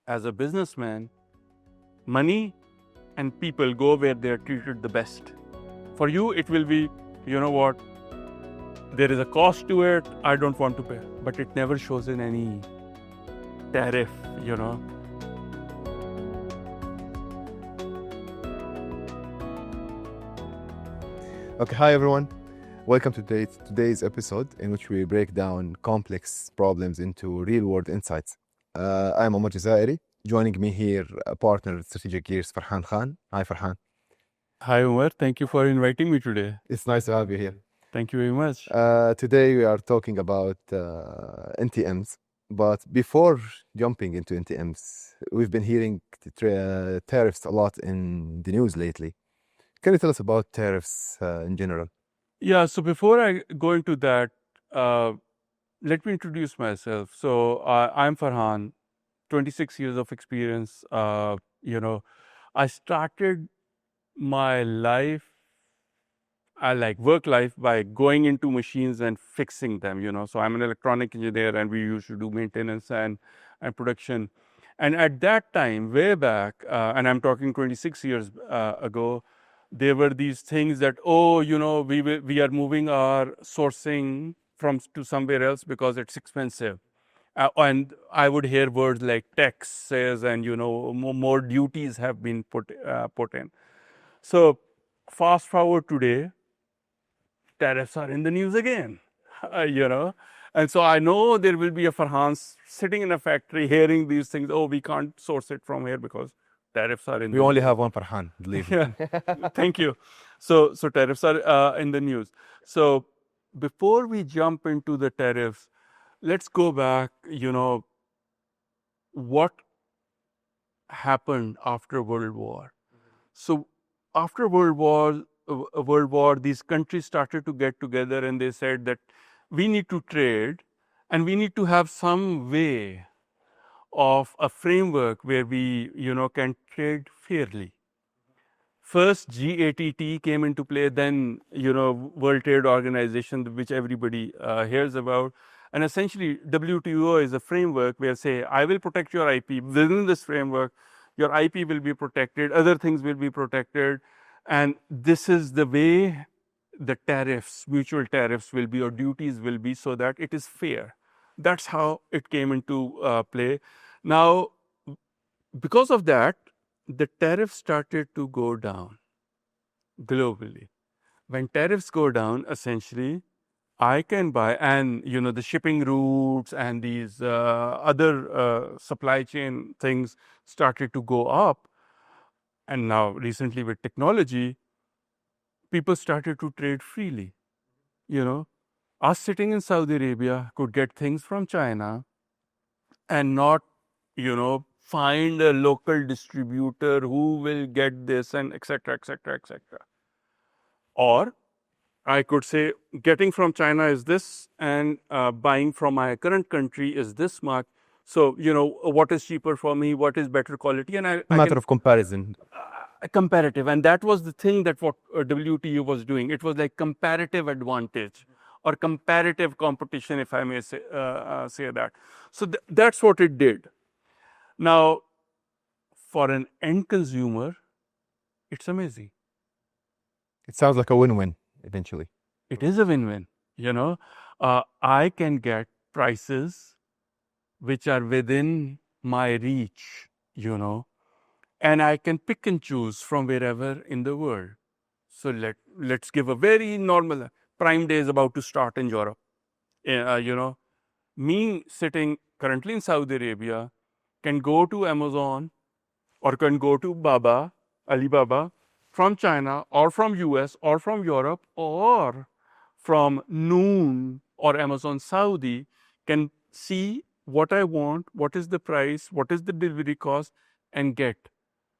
as a businessman, money and people go where they are treated the best. For you, it will be, you know what, there is a cost to it, I don't want to pay. But it never shows in any tariff, you know. Okay, hi everyone. Welcome to today's episode in which we break down complex problems into real-world insights. I'm Omar Jazaeri. Joining me here, a partner with Strategic Gears, Farhan Khan. Hi, Farhan. Hi, Omar. Thank you for inviting me today. It's nice to have you here. Thank you very much. Today we are talking about NTMs. But before jumping into NTMs, we've been hearing tariffs a lot in the news lately. Can you tell us about tariffs in general? Yeah, so before I go into that, let me introduce myself. So I'm Farhan, 26 years of experience. I started my life, like work life, by going into machines and fixing them, So I'm an electronic engineer and we used to do maintenance and production. And at that time, way back, and I'm talking 26 years ago, there were these things that, we are moving our sourcing to somewhere else because it's expensive. And I would hear words like taxes and, more duties have been put in. So fast forward today, tariffs are in the news again, And so I know there will be a Farhan sitting in a factory hearing these things. Oh, we can't source it from here because tariffs are in. We only have one Farhan, believe me. Yeah. Thank you. So tariffs are in the news. So before we jump into the tariffs, let's go back, what happened after World War. So after World War, these countries started to get together and they said that we need to trade and we need to have some way of a framework where we, can trade fairly. First, GATT came into play, then, World Trade Organization, which everybody hears about. And essentially, WTO is a framework where, say, I will protect your IP. Within this framework, your IP will be protected, other things will be protected. And this is the way the tariffs, mutual tariffs will be, or duties will be, so that it is fair. That's how it came into play. Now, because of that, the tariffs started to go down globally. When tariffs go down, essentially, I can buy, and the shipping routes and these other supply chain things started to go up. And now recently with technology, people started to trade freely. Us sitting in Saudi Arabia could get things from China and not, find a local distributor who will get this and et cetera, et cetera, et cetera. Or I could say getting from China is this and buying from my current country is this much. So, what is cheaper for me? What is better quality? And A matter of comparison. Comparative. And that was the thing that what WTO was doing. It was like comparative advantage or comparative competition, if I may say that. So that's what it did. Now, for an end consumer, it's amazing. It sounds like a win-win eventually. It is a win-win. I can get prices which are within my reach, and I can pick and choose from wherever in the world. So let's give a very normal Prime Day is about to start in Europe. Me sitting currently in Saudi Arabia can go to Amazon or can go to Alibaba from China or from US or from Europe or from Noon or Amazon Saudi, can see what I want, what is the price, what is the delivery cost, and get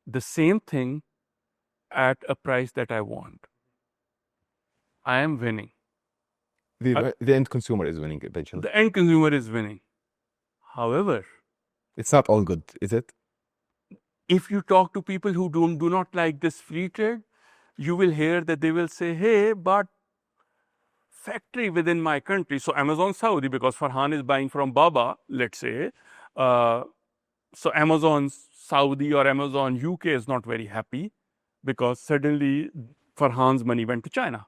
the same thing at a price that I want. I am winning. The end consumer is winning eventually. The end consumer is winning. However, it's not all good, is it? If you talk to people who do not like this free trade, you will hear that they will say, hey, but factory within my country, so Amazon Saudi, because Farhan is buying from Baba, let's say, So Amazon Saudi or Amazon UK is not very happy because suddenly Farhan's money went to China.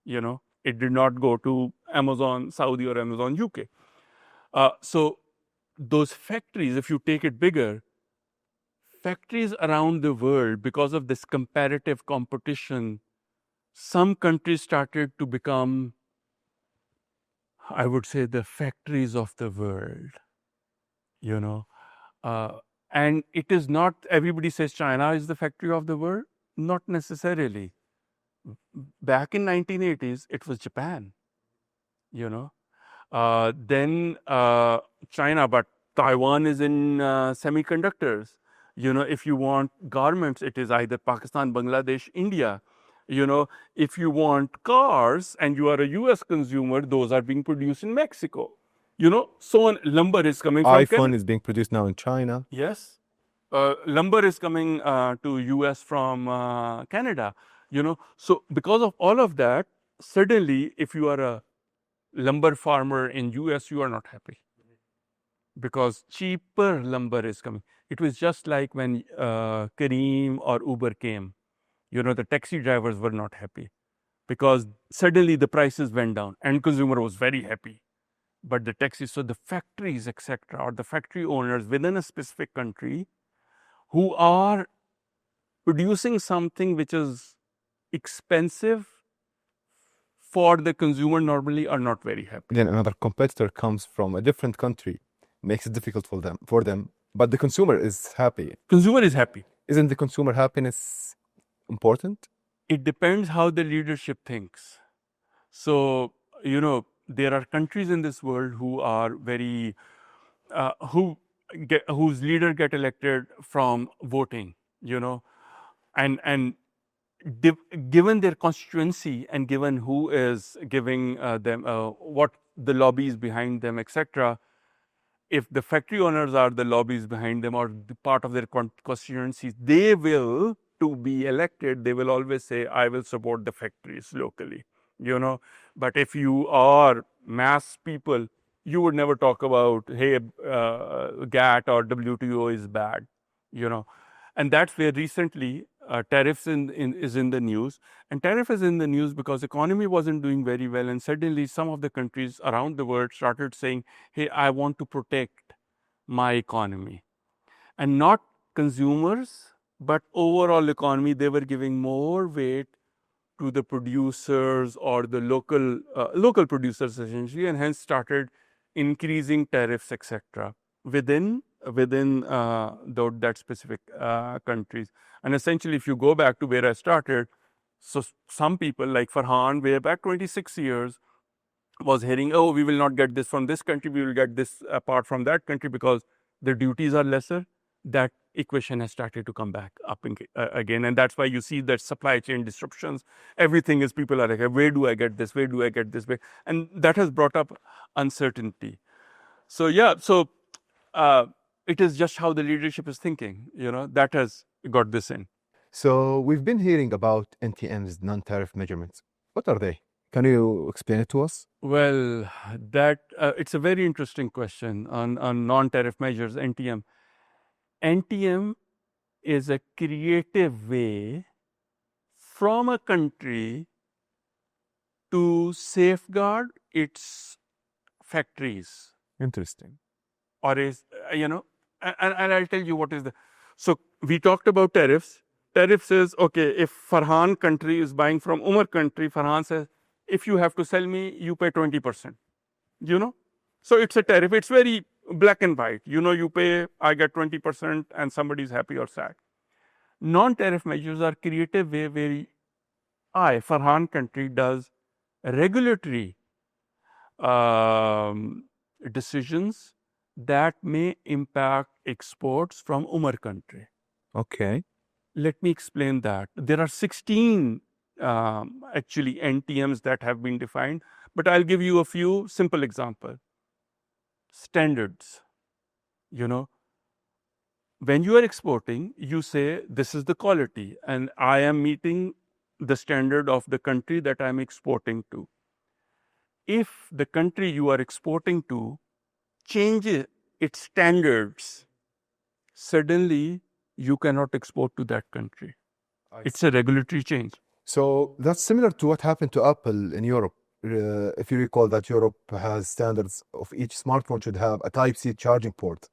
It did not go to Amazon Saudi or Amazon UK. So those factories, if you take it bigger, factories around the world, because of this comparative competition, some countries started to become, I would say, the factories of the world. You know, and it is not, everybody says China is the factory of the world. Not necessarily. Back in 1980s, it was Japan, then China, but Taiwan is in semiconductors. If you want garments, it is either Pakistan, Bangladesh, India. If you want cars and you are a US consumer, those are being produced in Mexico. So on, lumber is coming from iPhone is being produced now in China. Yes. Lumber is coming to US from Canada. So because of all of that, suddenly if you are a lumber farmer in US, you are not happy because cheaper lumber is coming. It was just like when Kareem or Uber came. The taxi drivers were not happy because suddenly the prices went down and consumer was very happy. But the taxis, so the factories, etc., or the factory owners within a specific country who are producing something which is expensive for the consumer normally are not very happy. Then another competitor comes from a different country, makes it difficult for them, but the consumer is happy. Consumer is happy. Isn't the consumer happiness important? It depends how the leadership thinks. So, there are countries in this world who are very, whose leader get elected from voting, and given their constituency and given who is giving them what the lobbies behind them, etc. If the factory owners are the lobbies behind them or the part of their constituencies, they will, to be elected, they will always say, I will support the factories locally, But if you are mass people, you would never talk about, hey, GATT or WTO is bad, And that's where recently tariffs is in the news. And tariff is in the news because economy wasn't doing very well. And suddenly some of the countries around the world started saying, hey, I want to protect my economy. And not consumers, but overall economy, they were giving more weight to the producers or the local producers essentially, and hence started increasing tariffs, etc. within that specific countries. And essentially, if you go back to where I started, so some people like Farhan, way back 26 years, was hearing, oh, we will not get this from this country, we will get this apart from that country because the duties are lesser. That equation has started to come back up again. And that's why you see that supply chain disruptions, everything is people are like, where do I get this? Where do I get this? And that has brought up uncertainty. So, it is just how the leadership is thinking, that has got this in. So we've been hearing about NTMs, non-tariff measurements. What are they? Can you explain it to us? Well, that it's a very interesting question on non-tariff measures, NTM. NTM is a creative way from a country to safeguard its factories. Interesting. Or is, and I'll tell you what is the. So we talked about tariffs. Tariff says, okay, if Farhan country is buying from Umar country, Farhan says, if you have to sell me, you pay 20%. So it's a tariff. It's very black and white. You pay, I get 20%, and somebody's happy or sad. Non-tariff measures are creative way where Farhan country, does regulatory decisions that may impact exports from Umar country. Okay. Let me explain that. There are 16 actually NTMs that have been defined, but I'll give you a few simple examples. Standards. When you are exporting, you say this is the quality and I am meeting the standard of the country that I'm exporting to. If the country you are exporting to changes its standards suddenly you cannot export to that country. It's a regulatory change. So that's similar to what happened to Apple in Europe. If you recall that Europe has standards of each smartphone should have a Type-C charging port.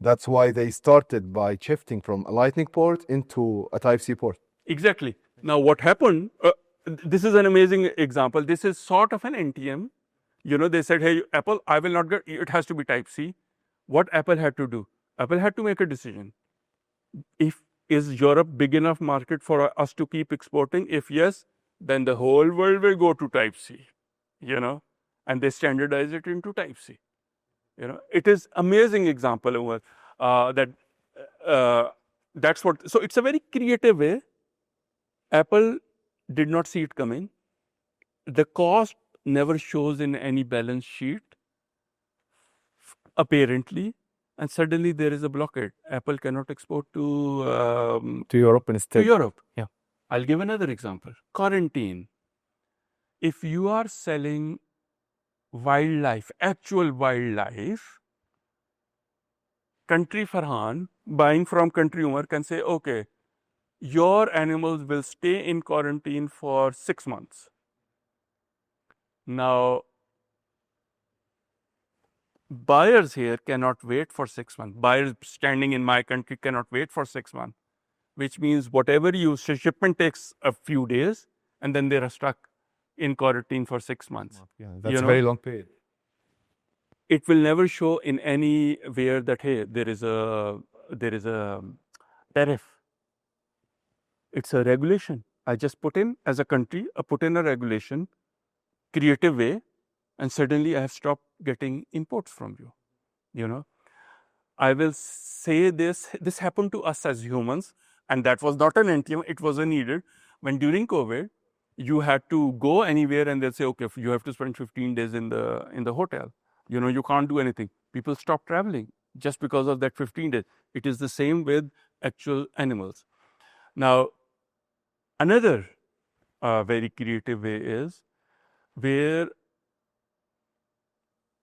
That's why they started by shifting from a Lightning port into a Type-C port. Exactly. Now, what happened? This is an amazing example. This is sort of an NTM. They said, "Hey, Apple, I will not get. It has to be Type C." What Apple had to do? Apple had to make a decision. If is Europe big enough market for us to keep exporting? If yes, then the whole world will go to Type C. And they standardize it into Type C. It is amazing example over that. That's what. So it's a very creative way. Apple did not see it coming. The cost never shows in any balance sheet, apparently, and suddenly there is a blockade. Apple cannot export to Europe instead. Europe. Yeah. I'll give another example. Quarantine. If you are selling wildlife, actual wildlife, country Farhan, buying from country Umar can say, okay, your animals will stay in quarantine for 6 months. Now, buyers here cannot wait for 6 months. Buyers standing in my country cannot wait for 6 months, which means whatever you shipment takes a few days, and then they are stuck in quarantine for 6 months. Yeah, that's a very long period. It will never show in anywhere that hey, there is a tariff. It's a regulation. I just put in as a country, I put in a regulation, creative way, and suddenly I have stopped getting imports from you. I will say this happened to us as humans, and that was not an NTM, it was a needed. When during COVID, you had to go anywhere and they'll say, okay, you have to spend 15 days in the hotel. You can't do anything. People stop traveling just because of that 15 days. It is the same with actual animals. Now, another very creative way is where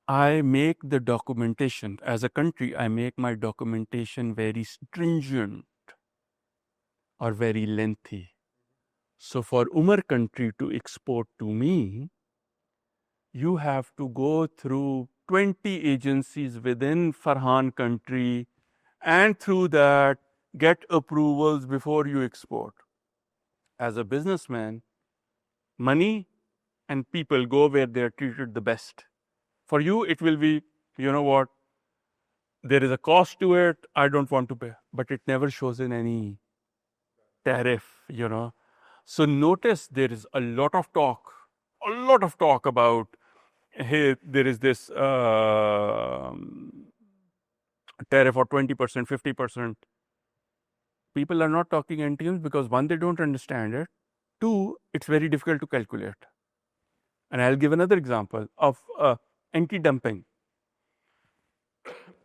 I make the documentation. As a country, I make my documentation very stringent or very lengthy. So for Umar country to export to me, you have to go through 20 agencies within Farhan country, and through that get approvals before you export. As a businessman, money and people go where they are treated the best. For you, it will be, you know what, there is a cost to it, I don't want to pay, but it never shows in any tariff. So notice there is a lot of talk about, hey, there is this tariff of 20%, 50%. People are not talking NTMs because one, they don't understand it. Two, it's very difficult to calculate. And I'll give another example of anti-dumping.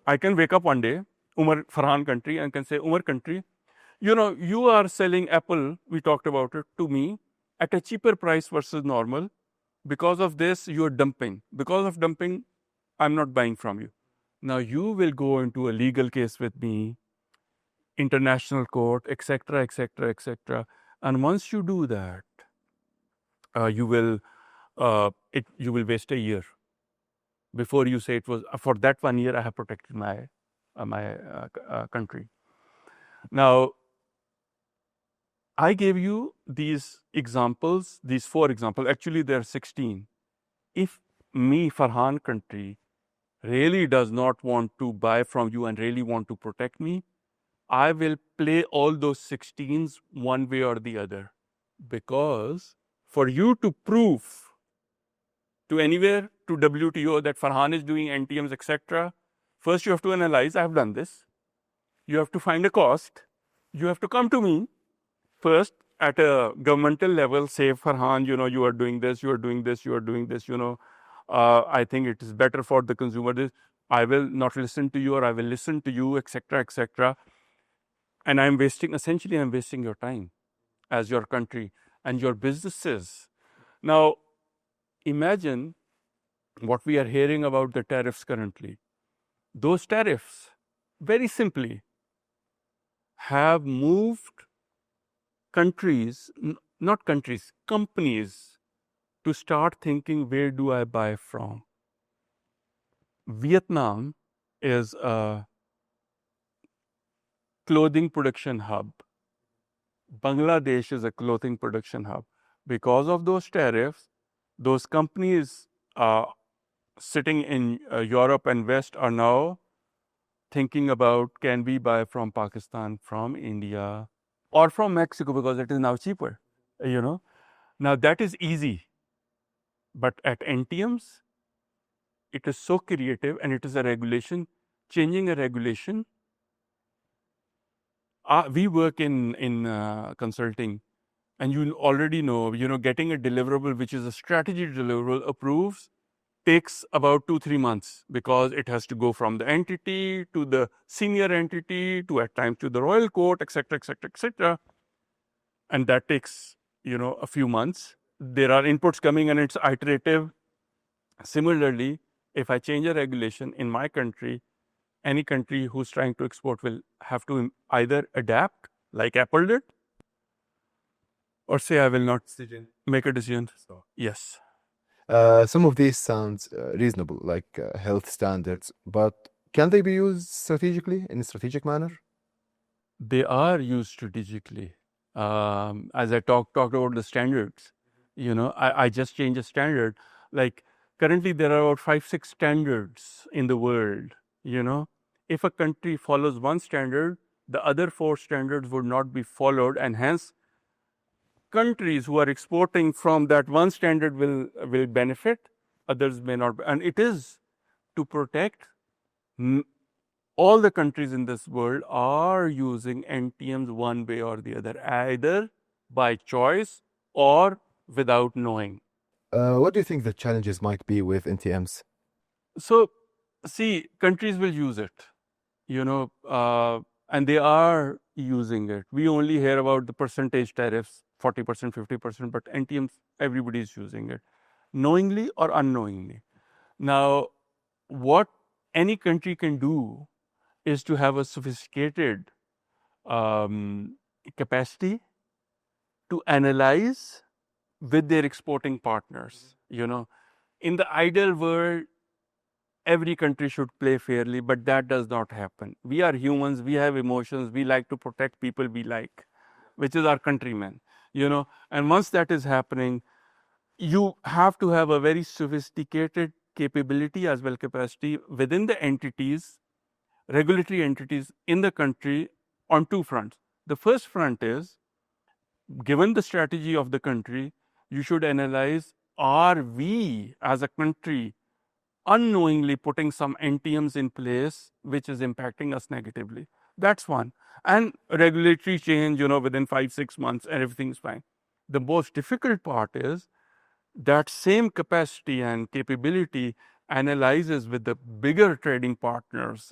I can wake up one day, Umar Farhan country, and can say, Umar country, you are selling Apple, we talked about it, to me at a cheaper price versus normal. Because of this, you're dumping. Because of dumping, I'm not buying from you. Now you will go into a legal case with me, international court, etc., etc., etc. And once you do that, you will waste a year before you say it was for that 1 year I have protected my country. Now, I gave you these examples, these 4 examples. Actually, there are 16. If me, Farhan country, really does not want to buy from you and really want to protect me, I will play all those 16s one way or the other. Because for you to prove to anywhere, to WTO, that Farhan is doing NTMs, etc., first you have to analyze, I have done this. You have to find a cost. You have to come to me first at a governmental level, say, Farhan, you are doing this, you are doing this, you are doing this, I think it is better for the consumer. I will not listen to you, or I will listen to you, etc., etc. And I'm wasting your time as your country and your businesses. Now, imagine what we are hearing about the tariffs currently. Those tariffs, very simply, have moved companies to start thinking, where do I buy from? Vietnam is a clothing production hub. Bangladesh is a clothing production hub. Because of those tariffs, those companies sitting in Europe and West are now thinking about, can we buy from Pakistan, from India, or from Mexico, because it is now cheaper, you know. Now that is easy, but at NTMs, it is so creative, and it is a regulation, changing a regulation. We work in consulting, and you already know, getting a deliverable, which is a strategy deliverable, approves takes about 2-3 months, because it has to go from the entity to the senior entity to at times to the royal court, etc., etc., etc., and that takes a few months. There are inputs coming, and it's iterative. Similarly, if I change a regulation in my country, any country who's trying to export will have to either adapt, like Apple did, or say, I will not make a decision. Yes. Some of these sounds reasonable, like health standards, but can they be used strategically, in a strategic manner? They are used strategically. As I talked about the standards, I just changed a standard. Like currently there are about 5-6 standards in the world. If a country follows one standard, the other 4 standards would not be followed, and hence countries who are exporting from that one standard will benefit, others may not. And it is to protect. All the countries in this world are using NTMs one way or the other, either by choice or without knowing. What do you think the challenges might be with NTMs? So, see, countries will use it, and they are using it. We only hear about the percentage tariffs, 40%, 50%, but NTMs, everybody is using it, knowingly or unknowingly. Now, what any country can do is to have a sophisticated capacity to analyze with their exporting partners. In the ideal world, every country should play fairly, but that does not happen. We are humans, we have emotions, we like to protect people we like, which is our countrymen, and once that is happening, you have to have a very sophisticated capability as well capacity within the entities, regulatory entities in the country, on 2 fronts. The first front is, given the strategy of the country, you should analyze, are we as a country unknowingly putting some NTMs in place which is impacting us negatively? That's one. And regulatory change, within 5-6 months, and everything's fine. The most difficult part is that same capacity and capability analyzes with the bigger trading partners,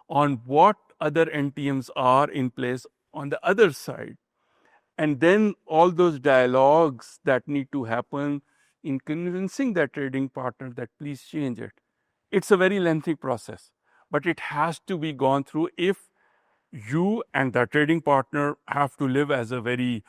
on what other NTMs are in place on the other side. And then all those dialogues that need to happen in convincing that trading partner that please change it. It's a very lengthy process, but it has to be gone through if you and the trading partner have to live as a very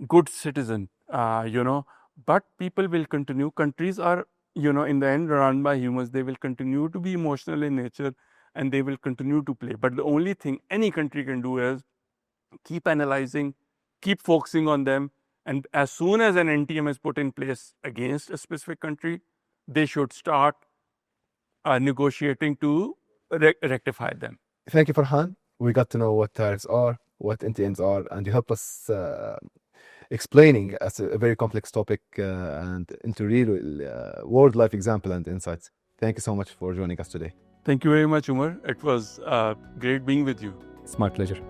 good citizen, but people will continue. Countries are, in the end, run by humans. They will continue to be emotional in nature, and they will continue to play. But the only thing any country can do is keep analyzing, keep focusing on them, and as soon as an NTM is put in place against a specific country, they should start negotiating to rectify them. Thank you, Farhan. We got to know what tariffs are, what NTMs are, and you help us explaining as a very complex topic and into real world life example and insights. Thank you so much for joining us today. Thank you very much, Umar. It was great being with you. It's my pleasure.